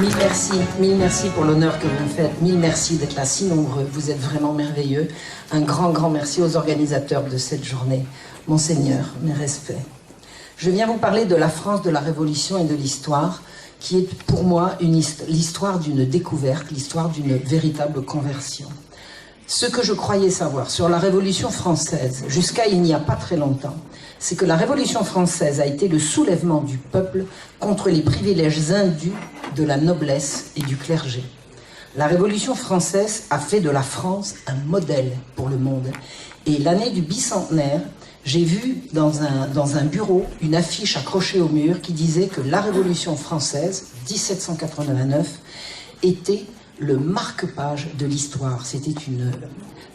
Mille merci pour l'honneur que vous me faites. Mille merci d'être là si nombreux. Vous êtes vraiment merveilleux. Un grand merci aux organisateurs de cette journée. Monseigneur, mes respects. Je viens vous parler de la France, de la Révolution et de l'histoire, qui est pour moi l'histoire d'une découverte, l'histoire d'une véritable conversion. Ce que je croyais savoir sur la Révolution française, jusqu'à il n'y a pas très longtemps, c'est que la Révolution française a été le soulèvement du peuple contre les privilèges indus de la noblesse et du clergé. La Révolution française a fait de la France un modèle pour le monde. Et l'année du bicentenaire, j'ai vu dans un bureau une affiche accrochée au mur qui disait que la Révolution française, 1789, était le marque-page de l'histoire. C'était une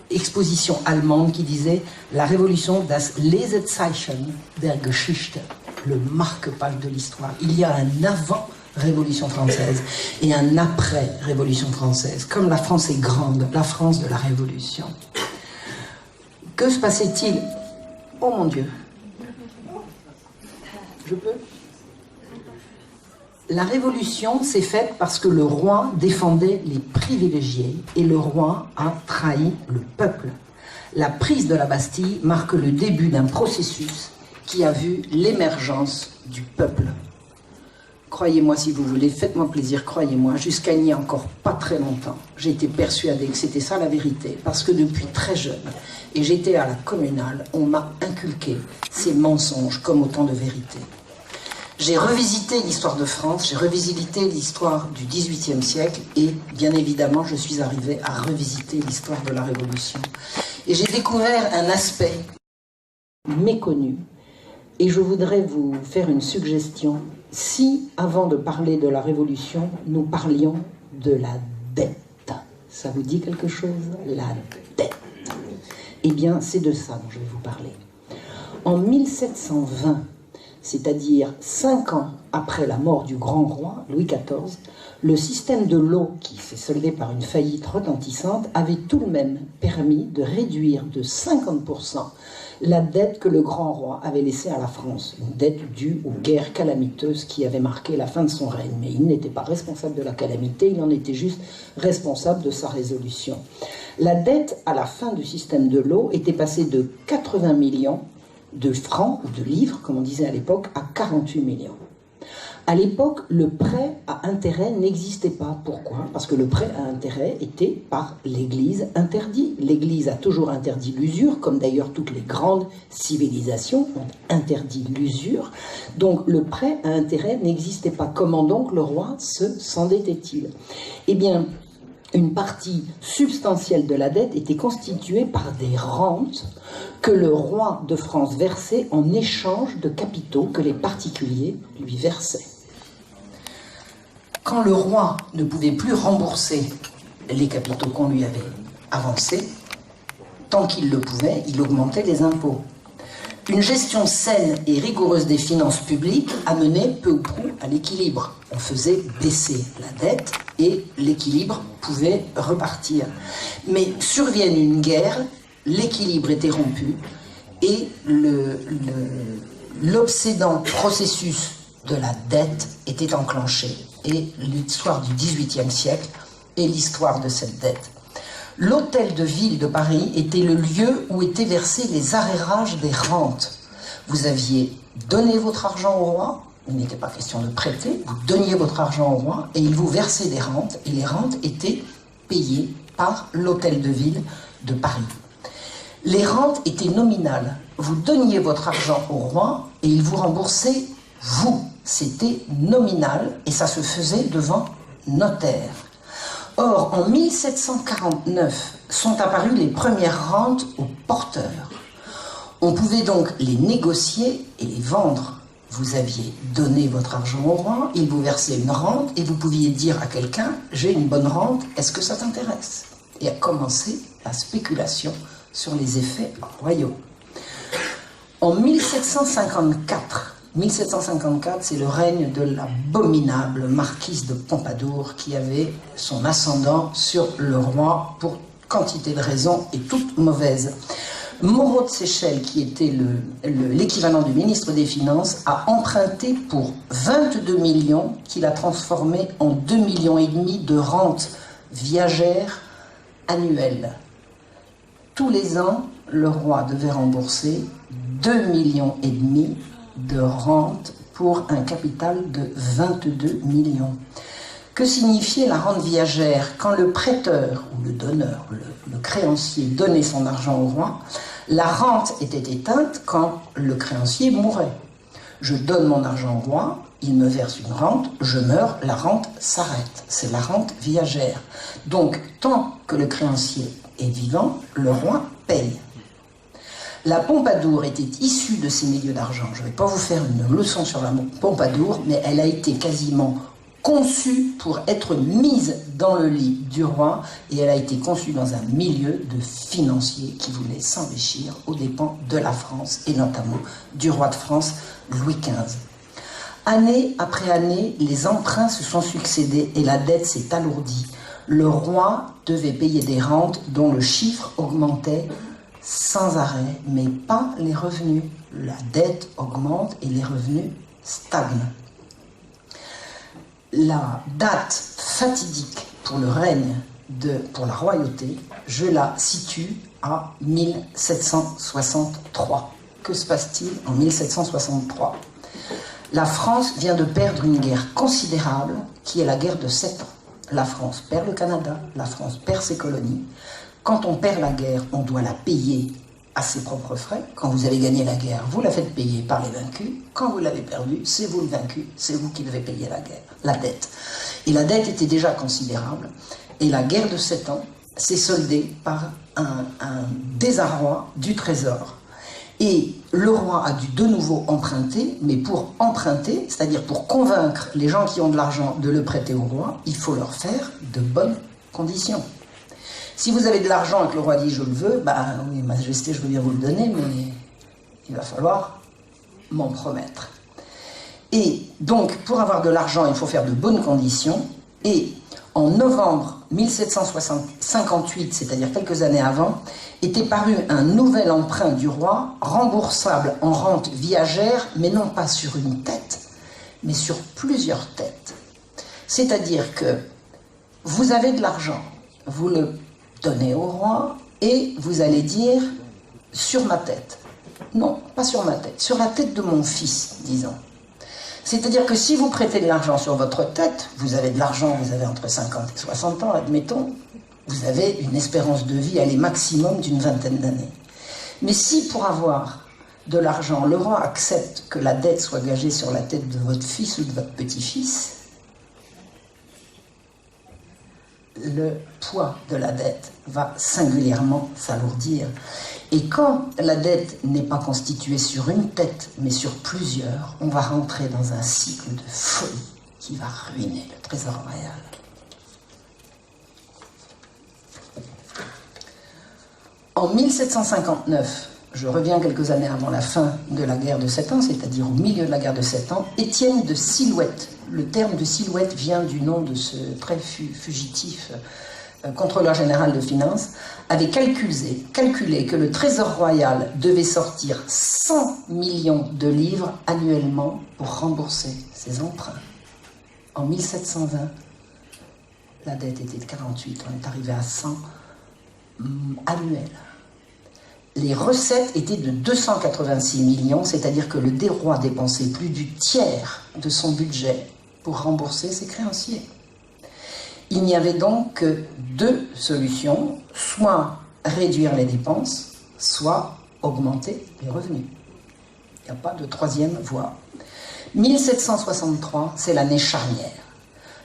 exposition allemande qui disait la Révolution, das Lesezeichen der Geschichte, le marque-page de l'histoire. Il y a un avant Révolution française et un après Révolution française. Comme la France est grande, la France de la Révolution. Que se passait-il? Oh mon Dieu. Je peux? La Révolution s'est faite parce que le roi défendait les privilégiés et le roi a trahi le peuple. La prise de la Bastille marque le début d'un processus qui a vu l'émergence du peuple. Croyez-moi si vous voulez, faites-moi plaisir, croyez-moi, jusqu'à il n'y a encore pas très longtemps, j'ai été persuadée que c'était ça la vérité, parce que depuis très jeune, et j'étais à la communale, on m'a inculqué ces mensonges comme autant de vérité. J'ai revisité l'histoire de France, j'ai revisité l'histoire du XVIIIe siècle et bien évidemment je suis arrivée à revisiter l'histoire de la Révolution. Et j'ai découvert un aspect méconnu et je voudrais vous faire une suggestion. Si avant de parler de la Révolution, nous parlions de la dette, ça vous dit quelque chose? La dette. Eh bien c'est de ça dont je vais vous parler. En 1720, c'est-à-dire 5 ans après la mort du grand roi, Louis XIV, le système de l'eau, qui s'est soldé par une faillite retentissante, avait tout de même permis de réduire de 50% la dette que le grand roi avait laissée à la France, une dette due aux guerres calamiteuses qui avaient marqué la fin de son règne. Mais il n'était pas responsable de la calamité, il en était juste responsable de sa résolution. La dette, à la fin du système de l'eau, était passée de 80 millions de francs, ou de livres, comme on disait à l'époque, à 48 millions. À l'époque, le prêt à intérêt n'existait pas. Pourquoi? Parce que le prêt à intérêt était par l'Église interdit. L'Église a toujours interdit l'usure, comme d'ailleurs toutes les grandes civilisations ont interdit l'usure. Donc le prêt à intérêt n'existait pas. Comment donc le roi s'endettait-il? Eh bien, une partie substantielle de la dette était constituée par des rentes que le roi de France versait en échange de capitaux que les particuliers lui versaient. Quand le roi ne pouvait plus rembourser les capitaux qu'on lui avait avancés, tant qu'il le pouvait, il augmentait les impôts. Une gestion saine et rigoureuse des finances publiques amenait peu ou prou à l'équilibre. On faisait baisser la dette et l'équilibre pouvait repartir. Mais survienne une guerre, l'équilibre était rompu et l'obsédant processus de la dette était enclenché. Et l'histoire du XVIIIe siècle est l'histoire de cette dette. L'hôtel de ville de Paris était le lieu où étaient versés les arrérages des rentes. Vous aviez donné votre argent au roi, il n'était pas question de prêter, vous donniez votre argent au roi et il vous versait des rentes, et les rentes étaient payées par l'hôtel de ville de Paris. Les rentes étaient nominales. Vous donniez votre argent au roi et il vous remboursait vous. C'était nominal et ça se faisait devant notaire. Or, en 1749, sont apparues les premières rentes aux porteurs. On pouvait donc les négocier et les vendre. Vous aviez donné votre argent au roi, il vous versait une rente et vous pouviez dire à quelqu'un « j'ai une bonne rente, est-ce que ça t'intéresse ?» Et a commencé la spéculation sur les effets royaux. En 1754, c'est le règne de l'abominable marquise de Pompadour qui avait son ascendant sur le roi pour quantité de raisons et toutes mauvaises. Moreau de Seychelles, qui était l'équivalent du ministre des Finances, a emprunté pour 22 millions qu'il a transformé en 2,5 millions de rentes viagères annuelles. Tous les ans, le roi devait rembourser 2,5 millions de rentes pour un capital de 22 millions. Que signifiait la rente viagère? Quand le prêteur ou le donneur, le créancier donnait son argent au roi, la rente était éteinte quand le créancier mourait. Je donne mon argent au roi, il me verse une rente, je meurs, la rente s'arrête. C'est la rente viagère. Donc, tant que le créancier est vivant, le roi paye. La Pompadour était issue de ces milieux d'argent. Je ne vais pas vous faire une leçon sur la Pompadour, mais elle a été quasiment conçue pour être mise dans le lit du roi, et elle a été conçue dans un milieu de financiers qui voulaient s'enrichir aux dépens de la France, et notamment du roi de France, Louis XV. Année après année, les emprunts se sont succédés et la dette s'est alourdie. Le roi devait payer des rentes dont le chiffre augmentait sans arrêt, mais pas les revenus. La dette augmente et les revenus stagnent. La date fatidique pour le règne, pour la royauté, je la situe à 1763. Que se passe-t-il en 1763? La France vient de perdre une guerre considérable qui est la guerre de 7 ans. La France perd le Canada, la France perd ses colonies. Quand on perd la guerre, on doit la payer à ses propres frais. Quand vous avez gagné la guerre, vous la faites payer par les vaincus. Quand vous l'avez perdue, c'est vous le vaincu, c'est vous qui devez payer la guerre, la dette. Et la dette était déjà considérable. Et la guerre de 7 ans s'est soldée par un désarroi du trésor. Et le roi a dû de nouveau emprunter, mais pour emprunter, c'est-à-dire pour convaincre les gens qui ont de l'argent de le prêter au roi, il faut leur faire de bonnes conditions. Si vous avez de l'argent et que le roi dit « je le veux », ben oui, majesté, je veux bien vous le donner, mais il va falloir m'en promettre. Et donc, pour avoir de l'argent, il faut faire de bonnes conditions. Et en novembre 1758, c'est-à-dire quelques années avant, était paru un nouvel emprunt du roi, remboursable en rente viagère, mais non pas sur une tête, mais sur plusieurs têtes. C'est-à-dire que vous avez de l'argent, vous le donnez au roi, et vous allez dire « sur ma tête ». Non, pas sur ma tête, sur la tête de mon fils, disons. C'est-à-dire que si vous prêtez de l'argent sur votre tête, vous avez de l'argent, vous avez entre 50 et 60 ans, admettons, vous avez une espérance de vie, elle est maximum d'une vingtaine d'années. Mais si pour avoir de l'argent, le roi accepte que la dette soit gagée sur la tête de votre fils ou de votre petit-fils, le poids de la dette va singulièrement s'alourdir. Et quand la dette n'est pas constituée sur une tête, mais sur plusieurs, on va rentrer dans un cycle de folie qui va ruiner le trésor royal. En 1759, je reviens quelques années avant la fin de la guerre de 7 ans, c'est-à-dire au milieu de la guerre de 7 ans, Étienne de Silhouette, le terme de Silhouette vient du nom de ce très fugitif contrôleur général de finances, avait calculé que le trésor royal devait sortir 100 millions de livres annuellement pour rembourser ses emprunts. En 1720, la dette était de 48, on est arrivé à 100 annuels. Les recettes étaient de 286 millions, c'est-à-dire que le roi dépensait plus du tiers de son budget pour rembourser ses créanciers. Il n'y avait donc que 2 solutions, soit réduire les dépenses, soit augmenter les revenus. Il n'y a pas de troisième voie. 1763, c'est l'année charnière.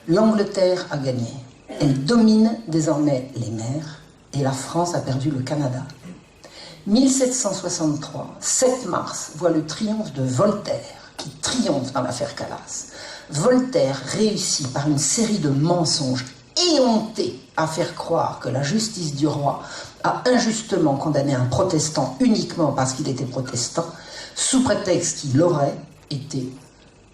L'Angleterre a gagné. Elle domine désormais les mers et la France a perdu le Canada. 1763, 7 mars, voit le triomphe de Voltaire, qui triomphe dans l'affaire Calas. Voltaire réussit par une série de mensonges éhontés à faire croire que la justice du roi a injustement condamné un protestant uniquement parce qu'il était protestant, sous prétexte qu'il aurait été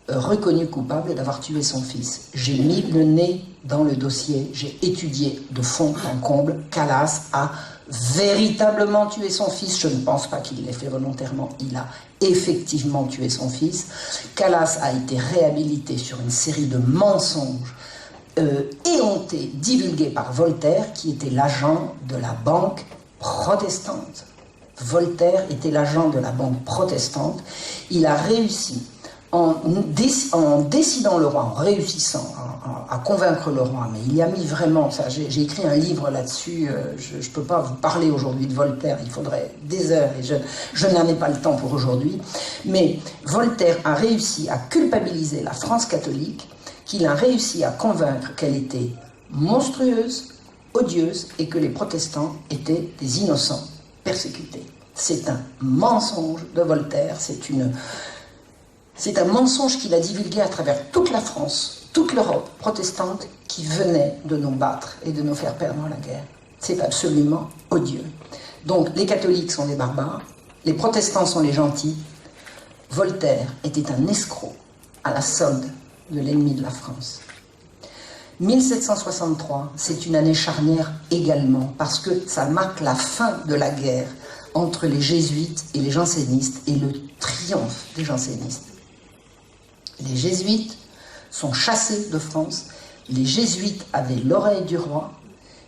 reconnu coupable d'avoir tué son fils. J'ai mis le nez dans le dossier, j'ai étudié de fond en comble. Calas a véritablement tué son fils. Je ne pense pas qu'il l'ait fait volontairement, il a effectivement tué son fils. Calas a été réhabilité sur une série de mensonges éhontés, divulgués par Voltaire, qui était l'agent de la banque protestante. Voltaire était l'agent de la banque protestante. Il a réussi, en décidant le roi, en réussissant à convaincre le roi, mais il y a mis vraiment, j'ai écrit un livre là-dessus, je ne peux pas vous parler aujourd'hui de Voltaire, il faudrait des heures, et je n'en ai pas le temps pour aujourd'hui, mais Voltaire a réussi à culpabiliser la France catholique, qu'il a réussi à convaincre qu'elle était monstrueuse, odieuse, et que les protestants étaient des innocents persécutés. C'est un mensonge de Voltaire, c'est un mensonge qu'il a divulgué à travers toute la France, toute l'Europe protestante qui venait de nous battre et de nous faire perdre la guerre. C'est absolument odieux. Donc les catholiques sont des barbares, les protestants sont les gentils. Voltaire était un escroc à la solde de l'ennemi de la France. 1763, c'est une année charnière également parce que ça marque la fin de la guerre entre les jésuites et les jansénistes et le triomphe des jansénistes. Les jésuites sont chassés de France, les jésuites avaient l'oreille du roi,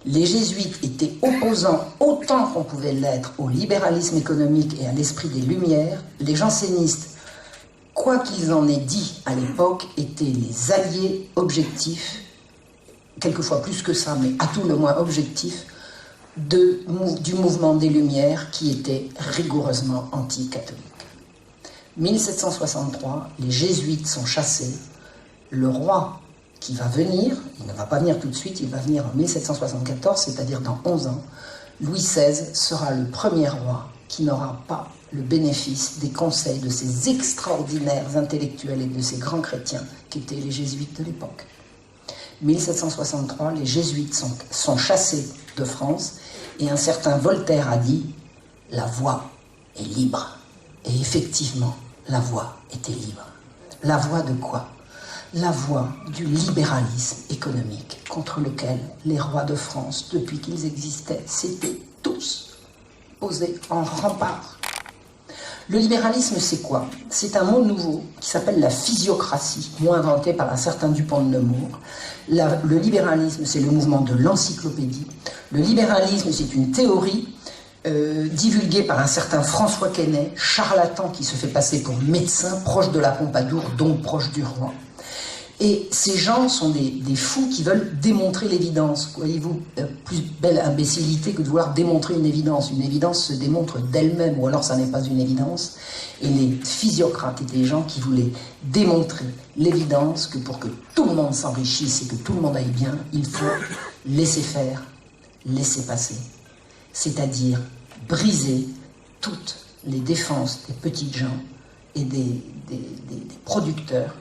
les jésuites étaient opposants autant qu'on pouvait l'être au libéralisme économique et à l'esprit des Lumières, les jansénistes, quoi qu'ils en aient dit à l'époque, étaient les alliés objectifs, quelquefois plus que ça, mais à tout le moins objectifs, du mouvement des Lumières qui était rigoureusement anti-catholique. 1763, les jésuites sont chassés, le roi qui va venir, il ne va pas venir tout de suite, il va venir en 1774, c'est-à-dire dans 11 ans, Louis XVI sera le premier roi qui n'aura pas le bénéfice des conseils de ces extraordinaires intellectuels et de ces grands chrétiens qui étaient les jésuites de l'époque. 1763, les jésuites sont chassés de France et un certain Voltaire a dit « La voie est libre ». Et effectivement, la voie était libre. La voie de quoi? La voie du libéralisme économique contre lequel les rois de France, depuis qu'ils existaient, s'étaient tous posés en rempart. Le libéralisme, c'est quoi? C'est un mot nouveau qui s'appelle la physiocratie, mot inventé par un certain Dupont de Nemours. Le libéralisme, c'est le mouvement de l'encyclopédie. Le libéralisme, c'est une théorie divulguée par un certain François Quesnay, charlatan qui se fait passer pour médecin, proche de la Pompadour, donc proche du roi. Et ces gens sont des fous qui veulent démontrer l'évidence. Voyez-vous, plus belle imbécilité que de vouloir démontrer une évidence. Une évidence se démontre d'elle-même, ou alors ça n'est pas une évidence. Et les physiocrates étaient des gens qui voulaient démontrer l'évidence que pour que tout le monde s'enrichisse et que tout le monde aille bien, il faut laisser faire, laisser passer. C'est-à-dire briser toutes les défenses des petites gens et des producteurs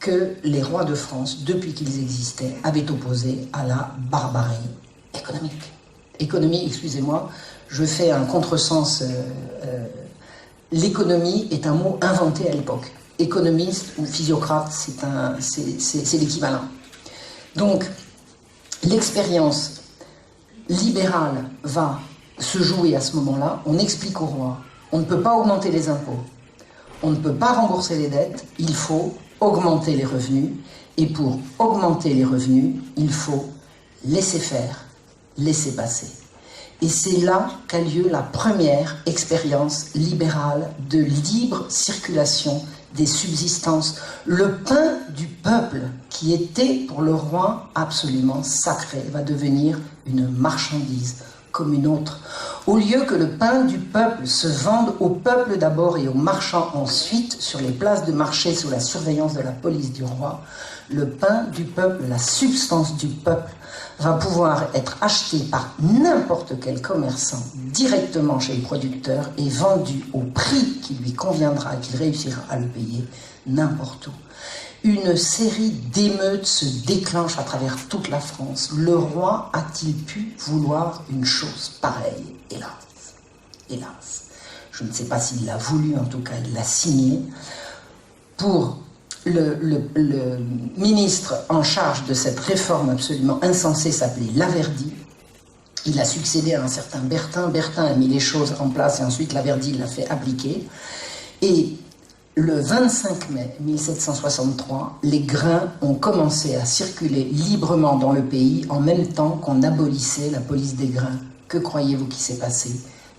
que les rois de France, depuis qu'ils existaient, avaient opposé à la barbarie économique. Économie, excusez-moi, je fais un contresens. L'économie est un mot inventé à l'époque. Économiste ou physiocrate, c'est l'équivalent. Donc, l'expérience libérale va se jouer à ce moment-là. On explique au roi, on ne peut pas augmenter les impôts, on ne peut pas rembourser les dettes, il faut augmenter les revenus, et pour augmenter les revenus, il faut laisser faire, laisser passer. Et c'est là qu'a lieu la première expérience libérale de libre circulation des subsistances. Le pain du peuple, qui était pour le roi absolument sacré, va devenir une marchandise comme une autre. Au lieu que le pain du peuple se vende au peuple d'abord et aux marchands ensuite, sur les places de marché sous la surveillance de la police du roi, le pain du peuple, la substance du peuple, va pouvoir être acheté par n'importe quel commerçant directement chez le producteur et vendu au prix qui lui conviendra et qu'il réussira à le payer n'importe où. Une série d'émeutes se déclenche à travers toute la France. Le roi a-t-il pu vouloir une chose pareille? Hélas. Hélas. Je ne sais pas s'il l'a voulu, en tout cas il l'a signé. Pour le ministre en charge de cette réforme absolument insensée s'appelait Laverdy. Il a succédé à un certain Bertin. Bertin a mis les choses en place et ensuite Laverdy l'a fait appliquer. Et le 25 mai 1763, les grains ont commencé à circuler librement dans le pays en même temps qu'on abolissait la police des grains. Que croyez-vous qui s'est passé?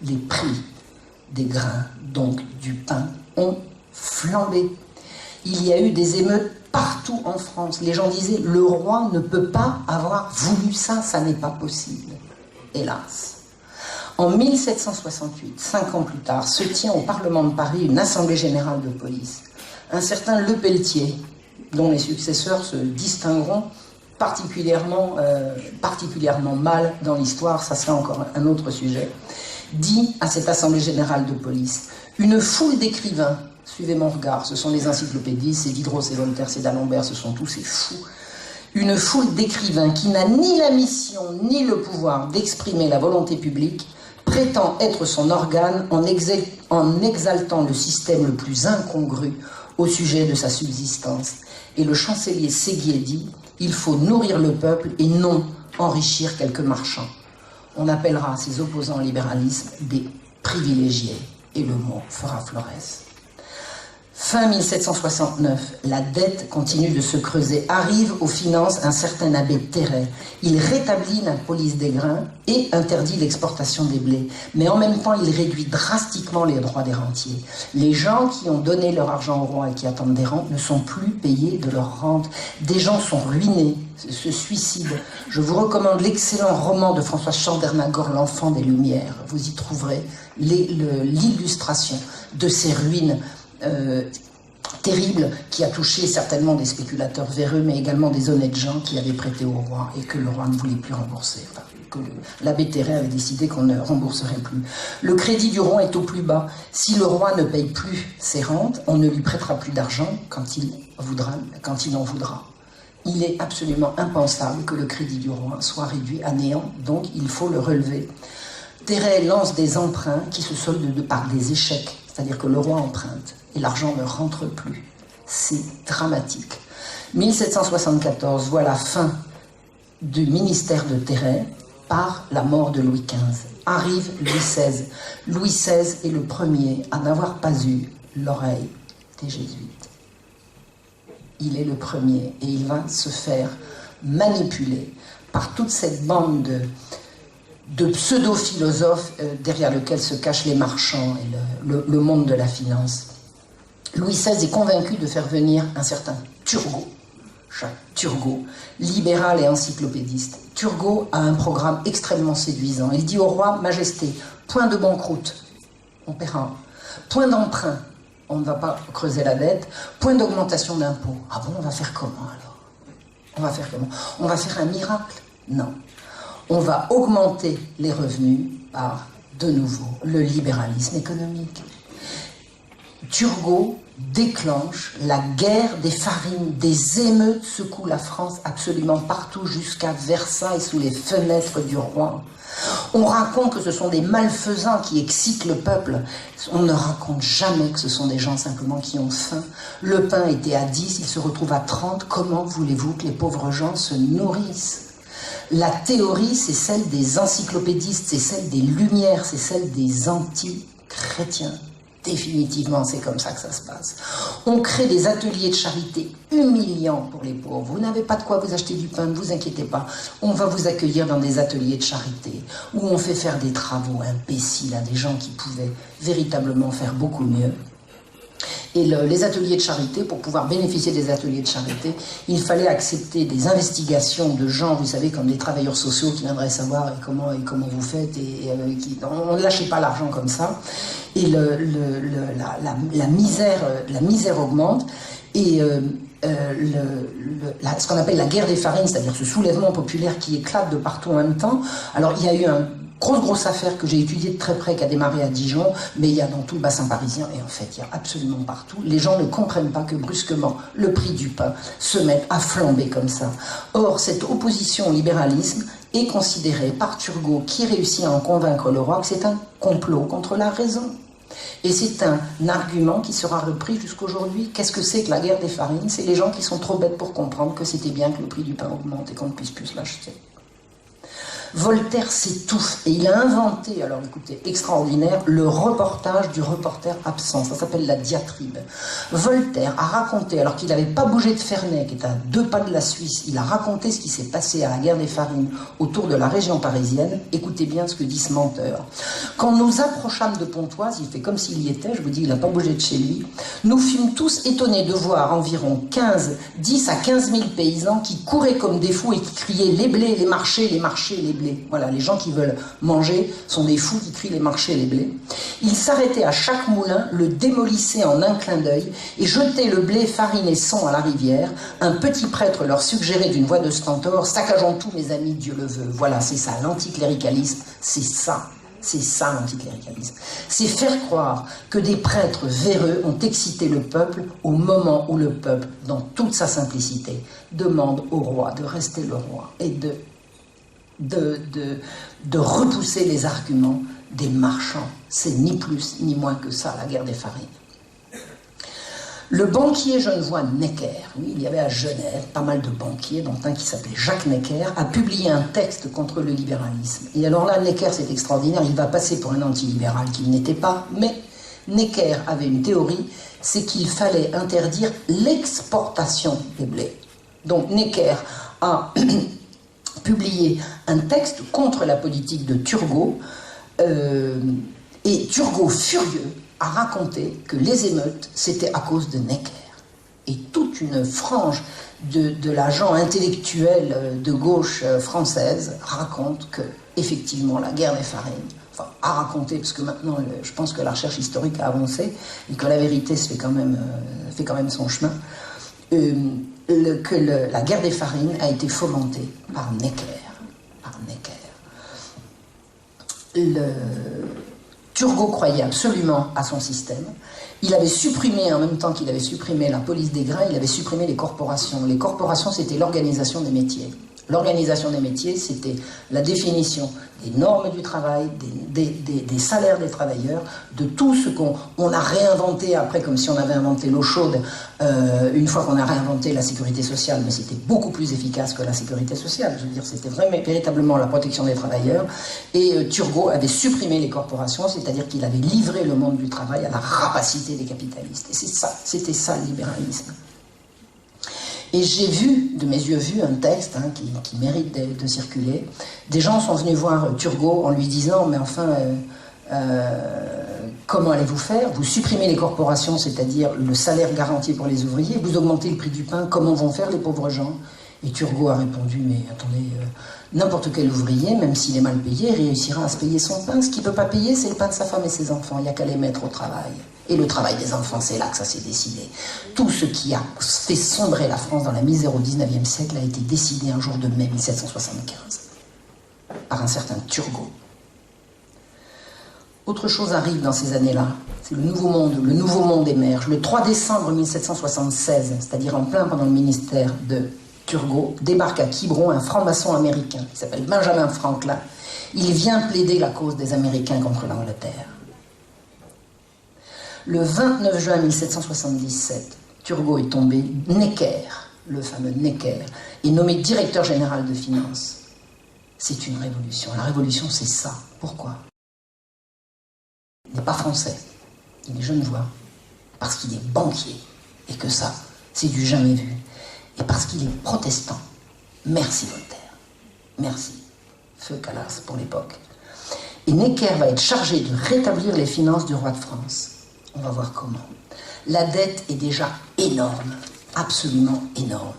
Les prix des grains, donc du pain, ont flambé. Il y a eu des émeutes partout en France. Les gens disaient, le roi ne peut pas avoir voulu ça, ça n'est pas possible. Hélas. En 1768, 5 ans plus tard, se tient au Parlement de Paris une assemblée générale de police. Un certain Lepelletier, dont les successeurs se distingueront particulièrement mal dans l'histoire, ça sera encore un autre sujet, dit à cette assemblée générale de police, une foule d'écrivains, suivez mon regard, ce sont les encyclopédistes, c'est Diderot, c'est Voltaire, c'est d'Alembert, ce sont tous ces fous, une foule d'écrivains qui n'a ni la mission ni le pouvoir d'exprimer la volonté publique, prétend être son organe en exaltant le système le plus incongru au sujet de sa subsistance. Et le chancelier Séguier dit, il faut nourrir le peuple et non enrichir quelques marchands. On appellera ces opposants au libéralisme des privilégiés, et le mot fera florès. Fin 1769, la dette continue de se creuser. Arrive aux finances un certain abbé Terray. Il rétablit la police des grains et interdit l'exportation des blés. Mais en même temps, il réduit drastiquement les droits des rentiers. Les gens qui ont donné leur argent au roi et qui attendent des rentes ne sont plus payés de leur rente. Des gens sont ruinés, se suicident. Je vous recommande l'excellent roman de François Chandernagor, L'Enfant des Lumières. Vous y trouverez l'illustration de ces ruines terrible qui a touché certainement des spéculateurs véreux, mais également des honnêtes gens qui avaient prêté au roi et que le roi ne voulait plus rembourser. Enfin, que l'abbé Terray avait décidé qu'on ne rembourserait plus. Le crédit du roi est au plus bas. Si le roi ne paye plus ses rentes, on ne lui prêtera plus d'argent quand il en voudra. Il est absolument impensable que le crédit du roi soit réduit à néant, donc il faut le relever. Terray lance des emprunts qui se soldent par des échecs, c'est-à-dire que le roi emprunte et l'argent ne rentre plus. C'est dramatique. 1774 voit la fin du ministère de Terray par la mort de Louis XV. Arrive Louis XVI. Louis XVI est le premier à n'avoir pas eu l'oreille des jésuites. Il est le premier et il va se faire manipuler par toute cette bande de pseudo-philosophes derrière lequel se cachent les marchands et le monde de la finance. Louis XVI est convaincu de faire venir un certain Turgot, Jacques Turgot, libéral et encyclopédiste. Turgot a un programme extrêmement séduisant. Il dit au roi, Majesté, point de banqueroute, on paiera. Point d'emprunt, on ne va pas creuser la dette. Point d'augmentation d'impôts. Ah bon, on va faire comment alors? On va faire comment? On va faire un miracle? Non. On va augmenter les revenus par, de nouveau, le libéralisme économique. Turgot déclenche la guerre des farines, des émeutes secouent la France absolument partout jusqu'à Versailles sous les fenêtres du roi. On raconte que ce sont des malfaisants qui excitent le peuple. On ne raconte jamais que ce sont des gens simplement qui ont faim. Le pain était à 10, il se retrouve à 30. Comment voulez-vous que les pauvres gens se nourrissent? La théorie, c'est celle des encyclopédistes, c'est celle des Lumières, c'est celle des anti-chrétiens. Définitivement, c'est comme ça que ça se passe. On crée des ateliers de charité humiliants pour les pauvres. Vous n'avez pas de quoi vous acheter du pain, ne vous inquiétez pas. On va vous accueillir dans des ateliers de charité où on fait faire des travaux imbéciles à des gens qui pouvaient véritablement faire beaucoup mieux. Et les ateliers de charité, pour pouvoir bénéficier des ateliers de charité, il fallait accepter des investigations de gens, vous savez, comme des travailleurs sociaux qui viendraient savoir comment vous faites, on ne lâchait pas l'argent comme ça. Et la misère augmente, et ce qu'on appelle la guerre des farines, c'est-à-dire ce soulèvement populaire qui éclate de partout en même temps. Alors il y a eu grosse affaire que j'ai étudiée de très près, qui a démarré à Dijon, mais il y a dans tout le bassin parisien, et en fait, il y a absolument partout. Les gens ne comprennent pas que brusquement, le prix du pain se mette à flamber comme ça. Or, cette opposition au libéralisme est considérée par Turgot, qui réussit à en convaincre le roi, que c'est un complot contre la raison. Et c'est un argument qui sera repris jusqu'aujourd'hui. Qu'est-ce que c'est que la guerre des farines? C'est les gens qui sont trop bêtes pour comprendre que c'était bien que le prix du pain augmente et qu'on ne puisse plus l'acheter. Voltaire s'étouffe et il a inventé, alors écoutez, extraordinaire, le reportage du reporter absent. Ça s'appelle la diatribe. Voltaire a raconté, alors qu'il n'avait pas bougé de Ferney, qui est à 2 pas de la Suisse, il a raconté ce qui s'est passé à la guerre des Farines autour de la région parisienne. Écoutez bien ce que dit ce menteur. Quand nous approchâmes de Pontoise, il fait comme s'il y était, je vous dis, il n'a pas bougé de chez lui, nous fûmes tous étonnés de voir environ 10 à 15 000 paysans qui couraient comme des fous et qui criaient les blés, les marchés, les blés. Voilà, les gens qui veulent manger sont des fous qui crient les marchés, les blés. Ils s'arrêtaient à chaque moulin, le démolissaient en un clin d'œil et jetaient le blé, farine et son à la rivière. Un petit prêtre leur suggérait d'une voix de stentor: saccageons tout, mes amis, Dieu le veut. Voilà, c'est ça, l'anticléricalisme, c'est ça. C'est ça l'anticléricalisme. C'est faire croire que des prêtres véreux ont excité le peuple au moment où le peuple, dans toute sa simplicité, demande au roi de rester le roi et de repousser les arguments des marchands. C'est ni plus ni moins que ça, la guerre des farines. Le banquier genevois Necker, oui, il y avait à Genève pas mal de banquiers, dont un qui s'appelait Jacques Necker, a publié un texte contre le libéralisme. Et alors là, Necker, c'est extraordinaire, il va passer pour un antilibéral qu'il n'était pas, mais Necker avait une théorie, c'est qu'il fallait interdire l'exportation des blés. Donc Necker a publié un texte contre la politique de Turgot, et Turgot, furieux, a raconté que les émeutes, c'était à cause de Necker. Et toute une frange de la gent intellectuelle de gauche française raconte que, effectivement, la guerre des farines, enfin, a raconté, parce que maintenant, je pense que la recherche historique a avancé, et que la vérité fait quand même son chemin, la guerre des farines a été fomentée par Necker. Turgot croyait absolument à son système. Il avait supprimé, en même temps qu'il avait supprimé la police des grains, il avait supprimé les corporations. Les corporations, c'était l'organisation des métiers. L'organisation des métiers, c'était la définition des normes du travail, des salaires des travailleurs, de tout ce qu'on a réinventé après, comme si on avait inventé l'eau chaude, une fois qu'on a réinventé la sécurité sociale, mais c'était beaucoup plus efficace que la sécurité sociale. Je veux dire, c'était vraiment, véritablement la protection des travailleurs. Et Turgot avait supprimé les corporations, c'est-à-dire qu'il avait livré le monde du travail à la rapacité des capitalistes. Et c'était ça le libéralisme. Et j'ai vu, de mes yeux vus, un texte qui mérite de circuler. Des gens sont venus voir Turgot en lui disant: mais enfin, comment allez-vous faire? Vous supprimez les corporations, c'est-à-dire le salaire garanti pour les ouvriers, vous augmentez le prix du pain, comment vont faire les pauvres gens? Et Turgot a répondu: mais attendez, n'importe quel ouvrier, même s'il est mal payé, réussira à se payer son pain. Ce qu'il ne peut pas payer, c'est le pain de sa femme et ses enfants. Il n'y a qu'à les mettre au travail. Et le travail des enfants, c'est là que ça s'est décidé. Tout ce qui a fait sombrer la France dans la misère au XIXe siècle a été décidé un jour de mai 1775 par un certain Turgot. Autre chose arrive dans ces années-là, c'est le nouveau monde émerge. Le 3 décembre 1776, c'est-à-dire en plein pendant le ministère de Turgot, débarque à Quiberon un franc-maçon américain qui s'appelle Benjamin Franklin. Il vient plaider la cause des Américains contre l'Angleterre. Le 29 juin 1777, Turgot est tombé. Necker, le fameux Necker, est nommé directeur général de finances. C'est une révolution. La révolution, c'est ça. Pourquoi? Il n'est pas français, il est genevois, parce qu'il est banquier, et que ça, c'est du jamais vu. Et parce qu'il est protestant. Merci Voltaire. Merci. Feu Calas pour l'époque. Et Necker va être chargé de rétablir les finances du roi de France. On va voir comment. La dette est déjà énorme, absolument énorme.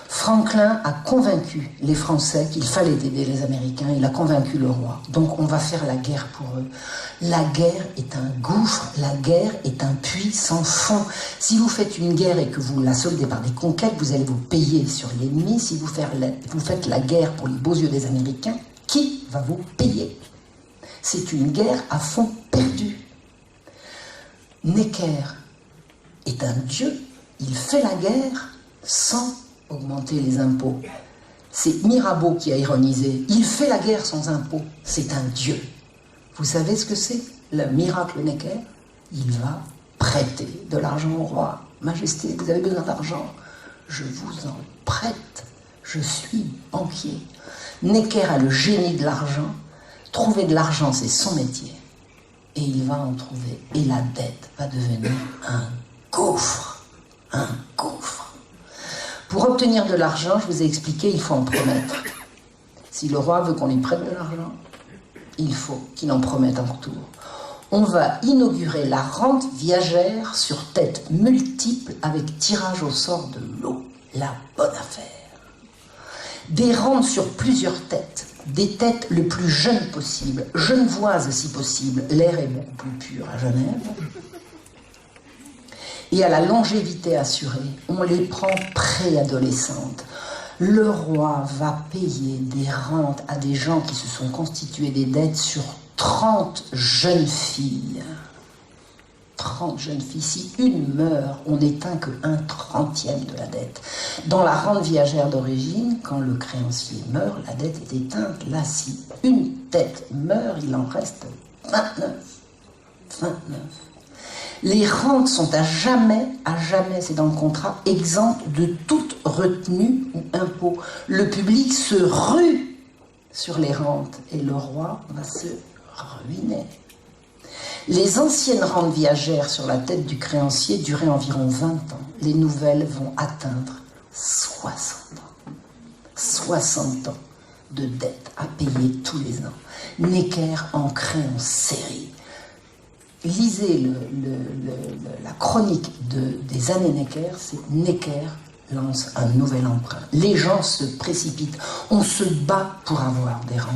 Franklin a convaincu les Français qu'il fallait aider les Américains, il a convaincu le roi. Donc on va faire la guerre pour eux. La guerre est un gouffre, la guerre est un puits sans fond. Si vous faites une guerre et que vous la soldez par des conquêtes, vous allez vous payer sur l'ennemi. Si vous faites la guerre pour les beaux yeux des Américains, qui va vous payer? C'est une guerre à fond perdu. Necker est un dieu, il fait la guerre sans augmenter les impôts. C'est Mirabeau qui a ironisé, il fait la guerre sans impôts, c'est un dieu. Vous savez ce que c'est, le miracle Necker? Il va prêter de l'argent au roi. Majesté, vous avez besoin d'argent, je vous en prête, je suis banquier. Necker a le génie de l'argent. Trouver de l'argent, c'est son métier. Et il va en trouver. Et la dette va devenir un gouffre. Un gouffre. Pour obtenir de l'argent, je vous ai expliqué, il faut en promettre. Si le roi veut qu'on lui prête de l'argent, il faut qu'il en promette en retour. On va inaugurer la rente viagère sur tête multiple avec tirage au sort de l'eau. La bonne affaire. Des rentes sur plusieurs têtes. Des têtes le plus jeunes possible, genevoises si possible. L'air est beaucoup plus pur à Genève. Et à la longévité assurée, on les prend préadolescentes. Le roi va payer des rentes à des gens qui se sont constitués des dettes sur 30 jeunes filles. 30 jeunes filles. Si une meurt, on n'éteint que 1/30 de la dette. Dans la rente viagère d'origine, quand le créancier meurt, la dette est éteinte. Là, si une tête meurt, il en reste 29. 29. Les rentes sont à jamais, c'est dans le contrat, exemptes de toute retenue ou impôt. Le public se rue sur les rentes et le roi va se ruiner. Les anciennes rentes viagères sur la tête du créancier duraient environ 20 ans. Les nouvelles vont atteindre 60 ans. 60 ans de dettes à payer tous les ans. Necker en crée en série. Lisez la chronique des années Necker, c'est Necker lance un nouvel emprunt. Les gens se précipitent. On se bat pour avoir des rentes.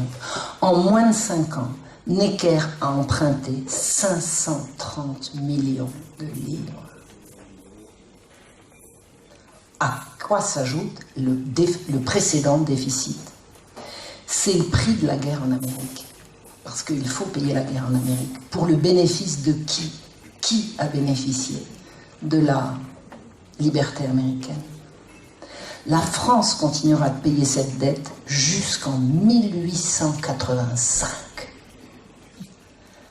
En moins de 5 ans, Necker a emprunté 530 millions de livres. À quoi s'ajoute le précédent déficit? C'est le prix de la guerre en Amérique. Parce qu'il faut payer la guerre en Amérique. Pour le bénéfice de qui? Qui a bénéficié de la liberté américaine? La France continuera de payer cette dette jusqu'en 1885.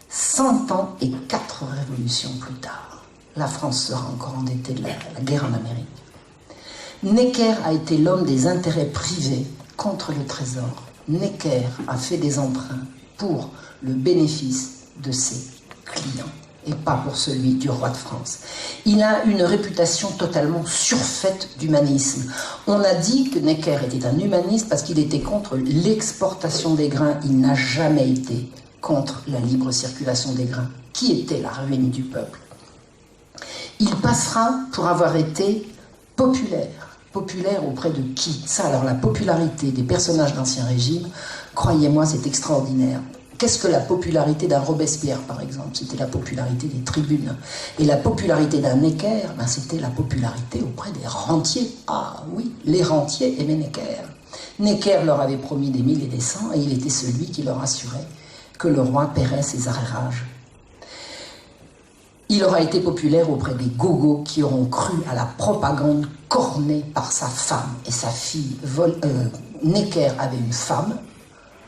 100 ans et 4 révolutions plus tard. La France sera encore endettée de la guerre en Amérique. Necker a été l'homme des intérêts privés contre le Trésor. Necker a fait des emprunts pour le bénéfice de ses clients et pas pour celui du roi de France. Il a une réputation totalement surfaite d'humanisme. On a dit que Necker était un humaniste parce qu'il était contre l'exportation des grains. Il n'a jamais été contre la libre circulation des grains, qui était la ruine du peuple. Il passera pour avoir été populaire. Populaire auprès de qui? Ça, alors la popularité des personnages d'Ancien Régime, croyez-moi, c'est extraordinaire. Qu'est-ce que la popularité d'un Robespierre, par exemple? C'était la popularité des tribunes. Et la popularité d'un Necker, ben, c'était la popularité auprès des rentiers. Ah oui, les rentiers aimaient Necker. Necker leur avait promis des 1000 et des 100, et il était celui qui leur assurait que le roi paierait ses arrérages. Il aura été populaire auprès des gogos qui auront cru à la propagande cornée par sa femme et sa fille. Necker avait une femme,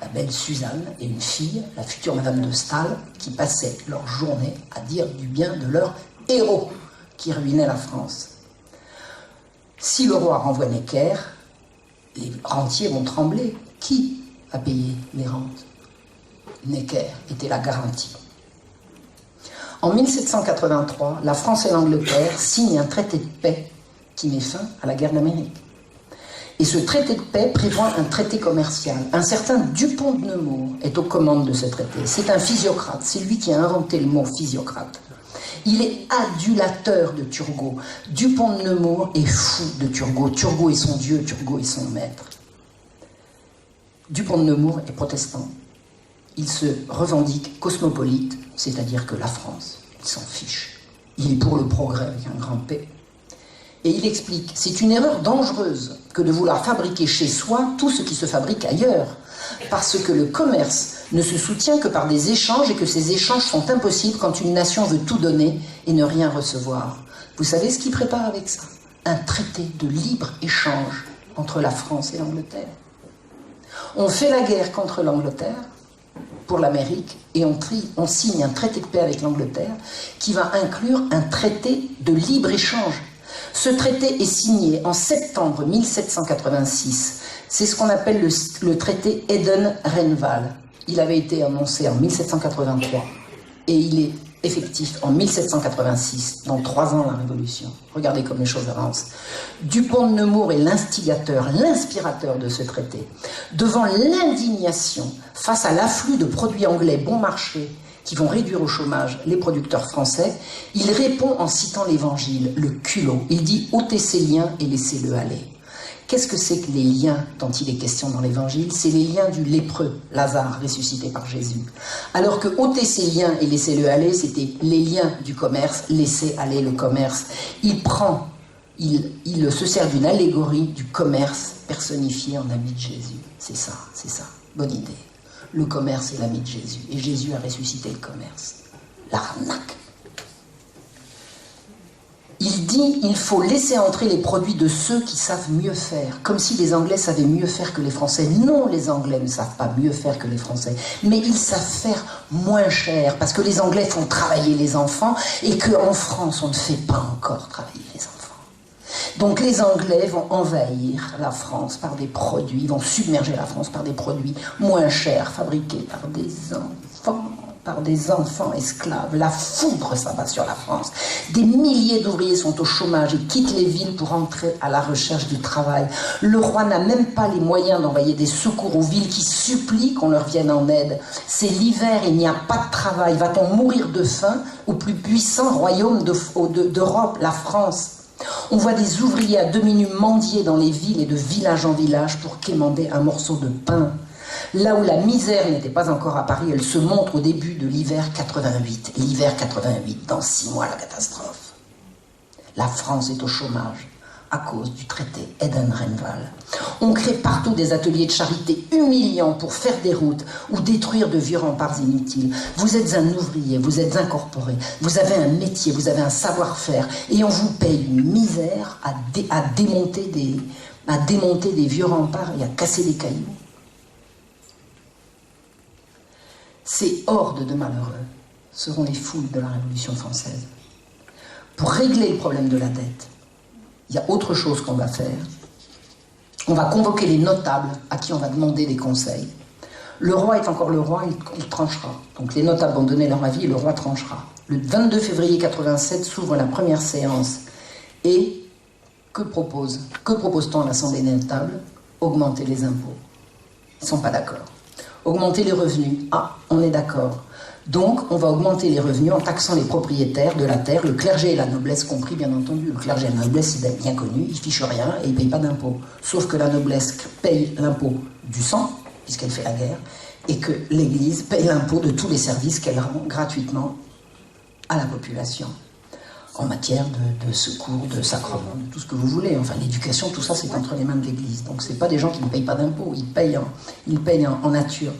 la belle Suzanne, et une fille, la future Madame de Staël, qui passaient leur journée à dire du bien de leur héros qui ruinait la France. Si le roi renvoie Necker, les rentiers vont trembler. Qui a payé les rentes? Necker était la garantie. En 1783, la France et l'Angleterre signent un traité de paix qui met fin à la guerre d'Amérique. Et ce traité de paix prévoit un traité commercial. Un certain Dupont de Nemours est aux commandes de ce traité. C'est un physiocrate, c'est lui qui a inventé le mot physiocrate. Il est adulateur de Turgot. Dupont de Nemours est fou de Turgot. Turgot est son dieu, Turgot est son maître. Dupont de Nemours est protestant. Il se revendique cosmopolite, c'est-à-dire que la France, il s'en fiche. Il est pour le progrès avec un grand P. Et il explique, c'est une erreur dangereuse que de vouloir fabriquer chez soi tout ce qui se fabrique ailleurs, parce que le commerce ne se soutient que par des échanges et que ces échanges sont impossibles quand une nation veut tout donner et ne rien recevoir. Vous savez ce qu'il prépare avec ça? Un traité de libre-échange entre la France et l'Angleterre. On fait la guerre contre l'Angleterre pour l'Amérique et on signe un traité de paix avec l'Angleterre qui va inclure un traité de libre-échange. Ce traité est signé en septembre 1786. C'est ce qu'on appelle le traité Eden-Renval. Il avait été annoncé en 1783 et il est effectif en 1786, dans 3 ans la Révolution. Regardez comme les choses avancent. Dupont de Nemours est l'instigateur, l'inspirateur de ce traité. Devant l'indignation face à l'afflux de produits anglais bon marché qui vont réduire au chômage les producteurs français, il répond en citant l'Évangile, le culot. Il dit « ôtez ces liens et laissez-le aller ». Qu'est-ce que c'est que les liens dont il est question dans l'Évangile? C'est les liens du lépreux, Lazare, ressuscité par Jésus. Alors que ôter ces liens et laisser-le aller, c'était les liens du commerce, laisser aller le commerce. Il se sert d'une allégorie du commerce personnifié en ami de Jésus. C'est ça, bonne idée. Le commerce est l'ami de Jésus, et Jésus a ressuscité le commerce. L'arnaque. Il dit il faut laisser entrer les produits de ceux qui savent mieux faire, comme si les Anglais savaient mieux faire que les Français. Non, les Anglais ne savent pas mieux faire que les Français, mais ils savent faire moins cher, parce que les Anglais font travailler les enfants, et qu'en France, on ne fait pas encore travailler les enfants. Donc les Anglais vont envahir la France par des produits, vont submerger la France par des produits moins chers, fabriqués par des enfants esclaves. La foudre s'abat sur la France. Des milliers d'ouvriers sont au chômage et quittent les villes pour entrer à la recherche du travail. Le roi n'a même pas les moyens d'envoyer des secours aux villes qui supplient qu'on leur vienne en aide. C'est l'hiver, il n'y a pas de travail. Va-t-on mourir de faim au plus puissant royaume d'Europe, la France? On voit des ouvriers à demi-nus mendier dans les villes et de village en village pour quémander un morceau de pain. Là où la misère n'était pas encore à Paris, elle se montre au début de l'hiver 88. L'hiver 88, dans 6 mois, la catastrophe. La France est au chômage à cause du traité Eden-Renval. On crée partout des ateliers de charité humiliants pour faire des routes ou détruire de vieux remparts inutiles. Vous êtes un ouvrier, vous êtes incorporé, vous avez un métier, vous avez un savoir-faire, et on vous paye une misère à démonter des vieux remparts et à casser des cailloux. Ces hordes de malheureux seront les foules de la Révolution française. Pour régler le problème de la dette, il y a autre chose qu'on va faire. On va convoquer les notables à qui on va demander des conseils. Le roi est encore le roi, il tranchera. Donc les notables vont donner leur avis et le roi tranchera. Le 22 février 87 s'ouvre la première séance. Et que propose-t-on à l'Assemblée des notables? Augmenter les impôts. Ils ne sont pas d'accord. Augmenter les revenus. Ah, on est d'accord. Donc, on va augmenter les revenus en taxant les propriétaires de la terre, le clergé et la noblesse compris, bien entendu. Le clergé et la noblesse, c'est bien connu, ils ne fichent rien et ils ne payent pas d'impôts. Sauf que la noblesse paye l'impôt du sang, puisqu'elle fait la guerre, et que l'Église paye l'impôt de tous les services qu'elle rend gratuitement à la population, en matière de secours, de sacrements, de tout ce que vous voulez. Enfin, l'éducation, tout ça, c'est entre les mains de l'Église. Donc, ce n'est pas des gens qui ne payent pas d'impôts, ils payent en nature.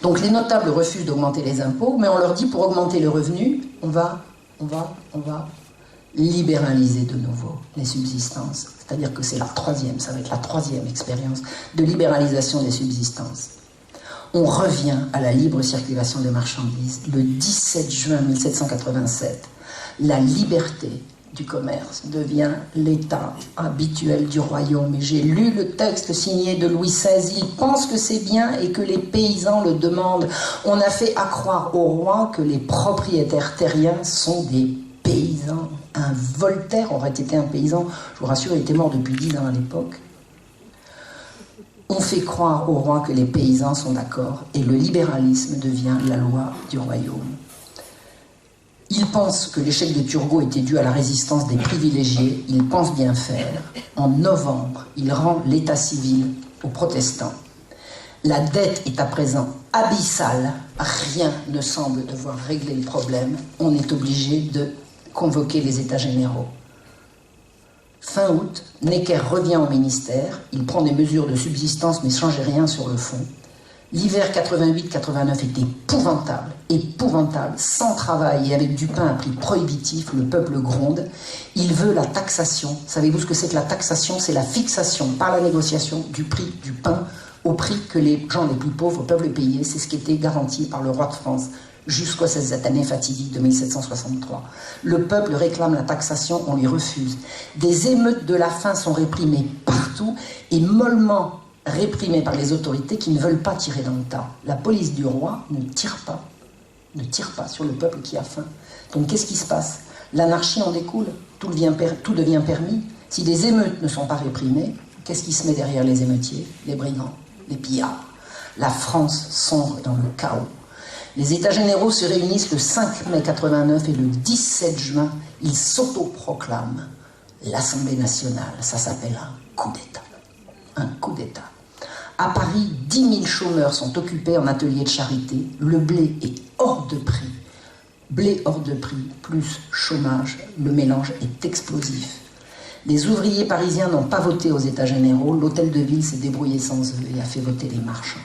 Donc les notables refusent d'augmenter les impôts, mais on leur dit pour augmenter le revenu, on va libéraliser de nouveau les subsistances. C'est-à-dire que ça va être la troisième expérience de libéralisation des subsistances. On revient à la libre circulation des marchandises. Le 17 juin 1787, la liberté du commerce devient l'état habituel du royaume. Et j'ai lu le texte signé de Louis XVI. Il pense que c'est bien et que les paysans le demandent. On a fait accroire au roi que les propriétaires terriens sont des paysans. Un Voltaire aurait été un paysan. Je vous rassure, il était mort depuis 10 ans à l'époque. On fait croire au roi que les paysans sont d'accord et le libéralisme devient la loi du royaume. Il pense que l'échec de Turgot était dû à la résistance des privilégiés. Il pense bien faire. En novembre, il rend l'état civil aux protestants. La dette est à présent abyssale. Rien ne semble devoir régler le problème. On est obligé de convoquer les états généraux. Fin août, Necker revient au ministère. Il prend des mesures de subsistance mais ne change rien sur le fond. L'hiver 88-89 est épouvantable, sans travail et avec du pain à prix prohibitif, le peuple gronde. Il veut la taxation. Savez-vous ce que c'est que la taxation? C'est la fixation par la négociation du prix du pain au prix que les gens les plus pauvres peuvent le payer. C'est ce qui était garanti par le roi de France jusqu'à cette année fatidique de 1763. Le peuple réclame la taxation, on lui refuse. Des émeutes de la faim sont réprimées partout partout et mollement réprimée par les autorités qui ne veulent pas tirer dans le tas. La police du roi ne tire pas sur le peuple qui a faim. Donc qu'est-ce qui se passe? L'anarchie en découle, tout devient permis. Si les émeutes ne sont pas réprimées, qu'est-ce qui se met derrière les émeutiers? Les brigands, les pillards. La France sombre dans le chaos. Les États généraux se réunissent le 5 mai 89 et le 17 juin, ils s'autoproclament l'Assemblée nationale. Ça s'appelle un coup d'État. Un coup d'État. À Paris, 10 000 chômeurs sont occupés en ateliers de charité. Le blé est hors de prix. Blé hors de prix plus chômage, le mélange est explosif. Les ouvriers parisiens n'ont pas voté aux États généraux. L'hôtel de ville s'est débrouillé sans eux et a fait voter les marchands.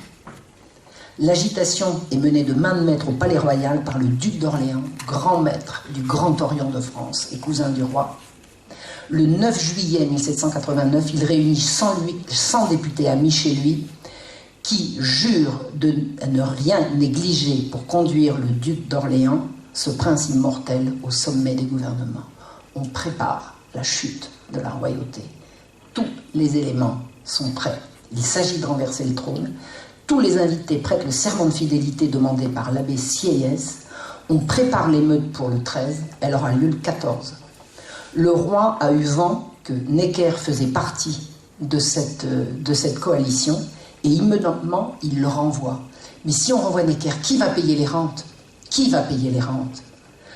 L'agitation est menée de main de maître au Palais Royal par le duc d'Orléans, grand maître du Grand Orient de France et cousin du roi. Le 9 juillet 1789, il réunit 100 députés amis chez lui qui jurent de ne rien négliger pour conduire le duc d'Orléans, ce prince immortel, au sommet des gouvernements. On prépare la chute de la royauté. Tous les éléments sont prêts. Il s'agit de renverser le trône. Tous les invités prêtent le serment de fidélité demandé par l'abbé Sieyès. On prépare l'émeute pour le 13, elle aura lieu le 14. Le roi a eu vent que Necker faisait partie de cette coalition et immédiatement il le renvoie. Mais si on renvoie Necker, qui va payer les rentes? Qui va payer les rentes?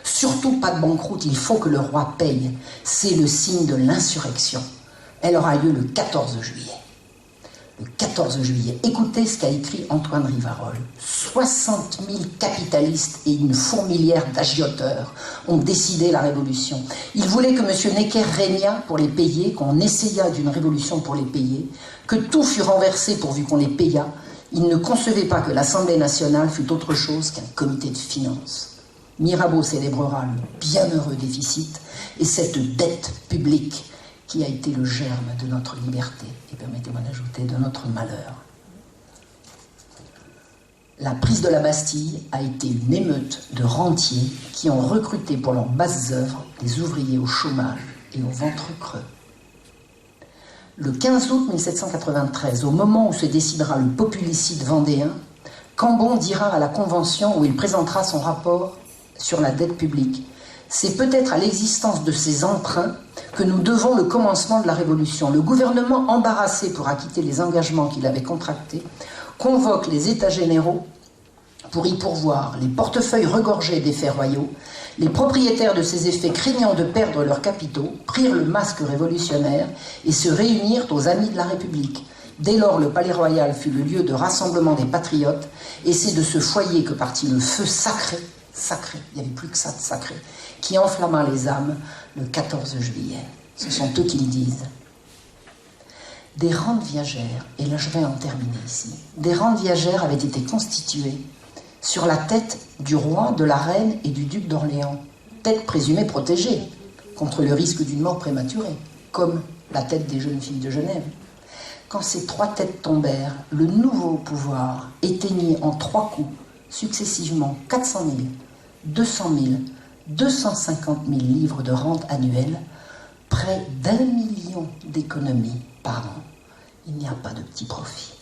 Surtout pas de banqueroute, il faut que le roi paye. C'est le signe de l'insurrection. Elle aura lieu le 14 juillet. Le 14 juillet, écoutez ce qu'a écrit Antoine Rivarol. 60 000 capitalistes et une fourmilière d'agioteurs ont décidé la révolution. Ils voulaient que M. Necker régnât pour les payer, qu'on essayât d'une révolution pour les payer, que tout fût renversé pourvu qu'on les payât. Ils ne concevaient pas que l'Assemblée nationale fût autre chose qu'un comité de finances. Mirabeau célébrera le bienheureux déficit et cette dette publique qui a été le germe de notre liberté, et permettez-moi d'ajouter, de notre malheur. La prise de la Bastille a été une émeute de rentiers qui ont recruté pour leurs basses œuvres des ouvriers au chômage et au ventre creux. Le 15 août 1793, au moment où se décidera le populicide vendéen, Cambon dira à la Convention où il présentera son rapport sur la dette publique: c'est peut-être à l'existence de ces emprunts que nous devons le commencement de la Révolution. Le gouvernement, embarrassé pour acquitter les engagements qu'il avait contractés, convoque les États généraux pour y pourvoir. Les portefeuilles regorgés d'effets royaux, les propriétaires de ces effets, craignant de perdre leurs capitaux, prirent le masque révolutionnaire et se réunirent aux Amis de la République. Dès lors, le Palais Royal fut le lieu de rassemblement des patriotes, et c'est de ce foyer que partit le feu sacré, il n'y avait plus que ça de sacré, qui enflamma les âmes le 14 juillet. Ce sont eux qui le disent. Des rentes viagères, et là je vais en terminer ici, des rentes viagères avaient été constituées sur la tête du roi, de la reine et du duc d'Orléans, tête présumée protégée contre le risque d'une mort prématurée, comme la tête des jeunes filles de Genève. Quand ces trois têtes tombèrent, le nouveau pouvoir éteignit en 3 coups successivement 400 000, 200 000, 250 000 livres de rente annuelle, près d'1 million d'économies par an. Il n'y a pas de petit profit.